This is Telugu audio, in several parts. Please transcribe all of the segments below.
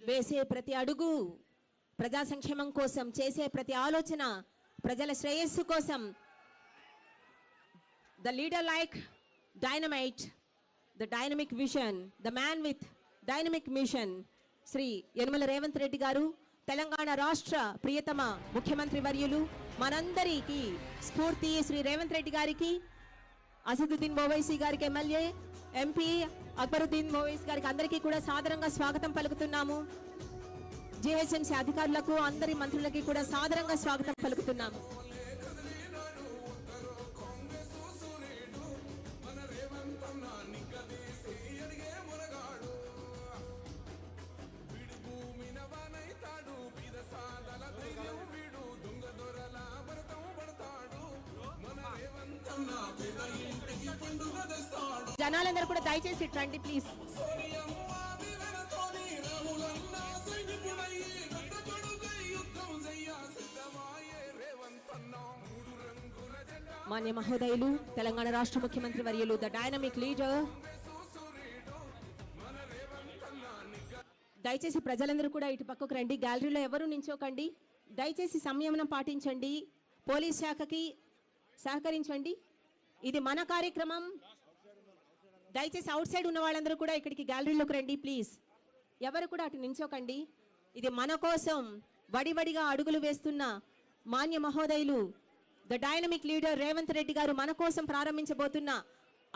వేసే ప్రతి అడుగు ప్రజా సంక్షేమం కోసం, చేసే ప్రతి ఆలోచన ప్రజల శ్రేయస్సు కోసం. The leader like dynamite, the dynamic vision, the man with dynamic mission, Shri Yanamala Revanth Reddy garu, Telangana రాష్ట్ర ప్రియతమ ముఖ్యమంత్రి వర్యులు, మనందరికీ స్ఫూర్తి శ్రీ రేవంత్ రెడ్డి గారికి, అసదుద్దీన్ ఓవైసీ గారికి, ఎమ్మెల్యే ఎంపీ అక్బరుద్దీన్ ఓవైసీ గారికి అందరికీ కూడా సాదరంగా స్వాగతం పలుకుతున్నాము. జిహెచ్ఎంసీ అధికారులకు, అందరి మంత్రులకి కూడా సాదరంగా స్వాగతం పలుకుతున్నాము. జనాలందరూ కూడా దయచేసి రండి ప్లీజ్. మాన్య మహోదయులు, తెలంగాణ రాష్ట్ర ముఖ్యమంత్రి వర్యులు, ద డైనమిక్ లీడర్, దయచేసి ప్రజలందరూ కూడా ఇటు పక్కకు రండి. గ్యాలరీలో ఎవరు నించోకండి. దయచేసి సంయమనం పాటించండి. పోలీస్ శాఖకి సహకరించండి. ఇది మన కార్యక్రమం. దయచేసి అవుట్ సైడ్ ఉన్న వాళ్ళందరూ కూడా ఇక్కడికి గ్యాలరీలోకి రండి ప్లీజ్. ఎవరు కూడా అటు నించోకండి. ఇది మన కోసం వడివడిగా అడుగులు వేస్తున్న మాన్య మహోదయులు, the dynamic leader Revanth Reddy garu మన కోసం ప్రారంభించబోతున్న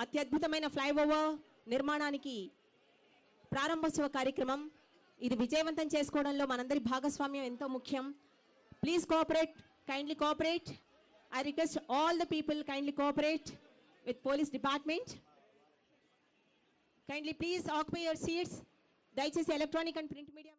అత్యద్భుతమైన ఫ్లైఓవర్ నిర్మాణానికి ప్రారంభోత్సవ కార్యక్రమం. ఇది విజయవంతం చేసుకోవడంలో మనందరి భాగస్వామ్యం ఎంతో ముఖ్యం. Please cooperate, kindly cooperate. I request all the people kindly cooperate with police department. Kindly please occupy your seats. దయచేసి ఎలక్ట్రానిక్ అండ్ ప్రింట్ మీడియా